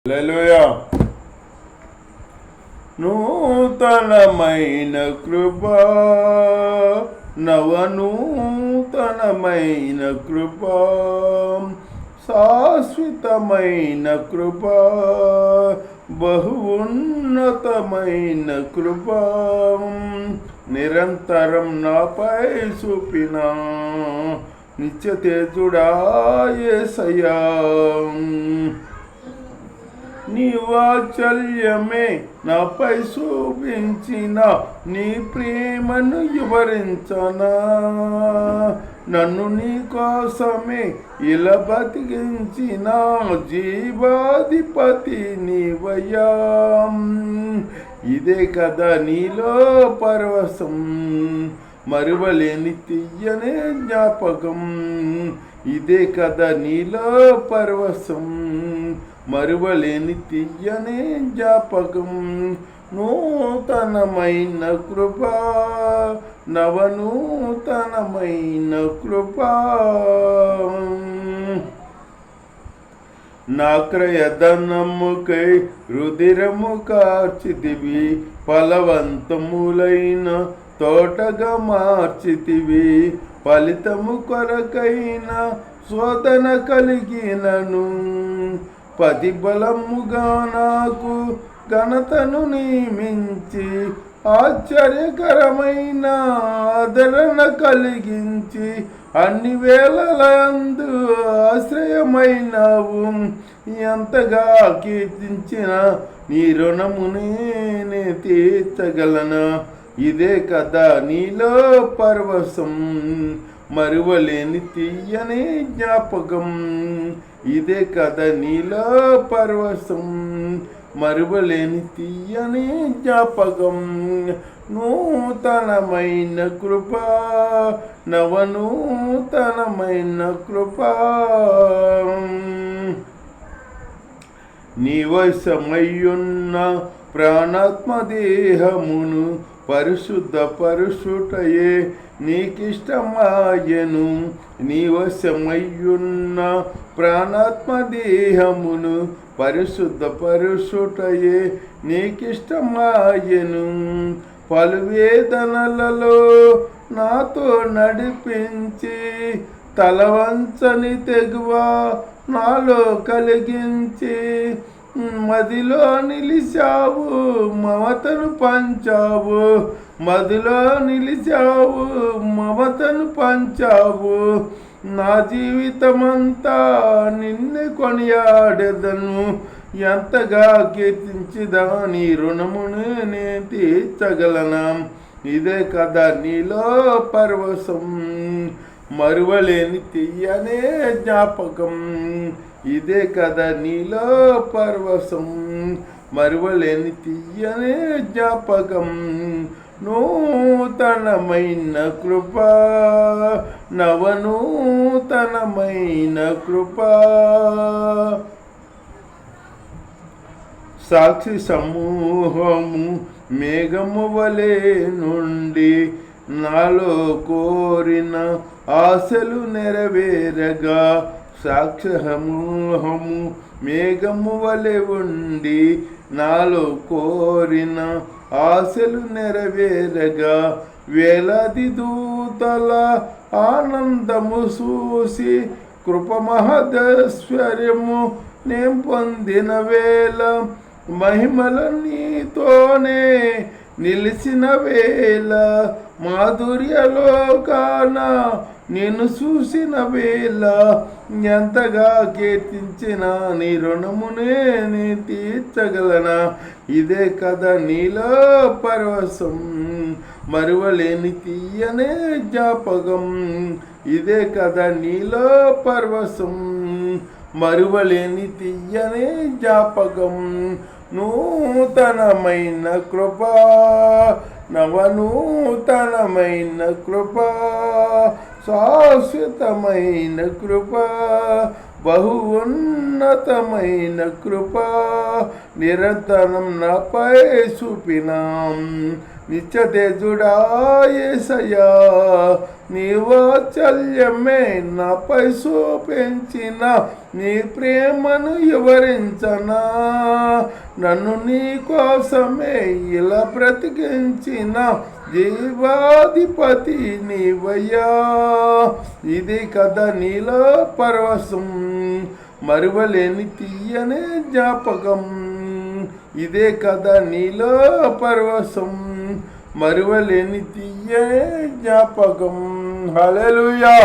హల్లెలూయా. నూతనమైన కృపా, నవనూతనమైన కృపా, శాశ్వతమైన కృపా, బహు ఉన్నతమైన కృపా, నిరంతరం నాపై చూపిన నిత్యతేజుడా యేసయ్యా. నీ వాత్సల్యమే నాపై చూపించిన నీ ప్రేమను వివరించనా, నన్ను నీ కోసమే ఇలా బతికించిన జీవాధిపతి నీవయ్యా. ఇదే కదా నీలో పరవశం, మరువలేని తీయనే జ్ఞాపకం. ఇదే కదా నీలో పరవశం, మరువలేని తీయనే జ్ఞాపకం. నూతనమైన కృపా, నవనూతనమైన కృపా, నా క్రయధనముకై రుధిరము కార్చితివి, ఫలవంతములైన తోటగా మార్చితివి. ఫలితము కొరకైన శోధన కలిగినను ప్రతిఫలముగా నాకు ఘనతను నియమించి, ఆశ్చర్యకరమైన ఆదరణ కలిగించి, అన్ని వేళలందు ఆశ్రయమైనవు. ఎంతగా కీర్తించిన నీ రుణము నేనే తీర్చగలనా. ఇదే కదా నీలో పరవశం, మరువలేని తీయని జ్ఞాపకం. ఇదే కదా నీలో పరవశం, మరువలేని తీయని జ్ఞాపకం. నూతనమైన కృపా, నవనూతనమైన కృపా, నీ వశమయ్యున్న ప్రాణాత్మ దేహమును పరిశుద్ధ పరుషుటయే నీకిష్టమాయను. నీ వశమయ్యున్న ప్రాణాత్మ దేహమును పరిశుద్ధ పరుషుటయే నీకిష్టమాయను. పలు వేదనలలో నాతో నడిపించి, తలవంచని తెగువ నాలో కలిగించి, మదిలో నిలిచావు మమతను పంచావు. మదిలో నిలిచావు మమతను పంచావు. నా జీవితమంతా నిన్నే కొనియాడెదను. ఎంతగా కీర్తించిదా నీ రుణమును నేను తీర్చగలనా. ఇదే కదా నీలో పరవశం, మరువలేని తీయనే జ్ఞాపకం. ఇదే కదా నీలో పరవశం, మరువలేని తీయనే జ్ఞాపకం. నూతనమైన కృపా, నవనూతనమైన కృపా, సాక్షి సమూహము మేఘము వలె నుండి నాలో కోరిన ఆశలు నెరవేరగా. సాక్షి సమూహము మేఘము వలె ఉండి నాలో కోరిన ఆశలు నెరవేరగా. వేలాది దూతల ఆనందము చూసి, కృప మహదైశ్వర్యము నేను పొందిన వేళ, మహిమల నీతోనే నిలిచిన వేళ, మాధుర్యలోకాన నేను చూసిన వేళ, ఎంతగా కీర్తించిన నీ రుణమునే నీ తీర్చగలనా. ఇదే కదా నీలో పరవశం, మరువలేని తీయనే జ్ఞాపకం. ఇదే కదా నీలో పరవశం, మరువలేని తీయనే జ్ఞాపకం. నూతనమైన కృపా, నవనూతనమైన కృపా, శాశ్వతమైన కృపా, బహు ఉన్నతమైన కృపా, నిరంతరం నాపై చూపిన నిత్యతేజుడా యేసయ్యా, నీ వాత్సల్యమే నాపై చూపించిన నీ ప్రేమను వివరించనా, నన్ను నీ కోసమే ఇలా బ్రతికించిన జీవాధిపతి నీవయ్యా. ఇది కదా నీలో పరవశం, మరువలేని తీయనే జ్ఞాపకం. ఇదే కదా నీలో పరవశం, మరువలేని తీయనే జ్ఞాపకం. హల్లెలూయా.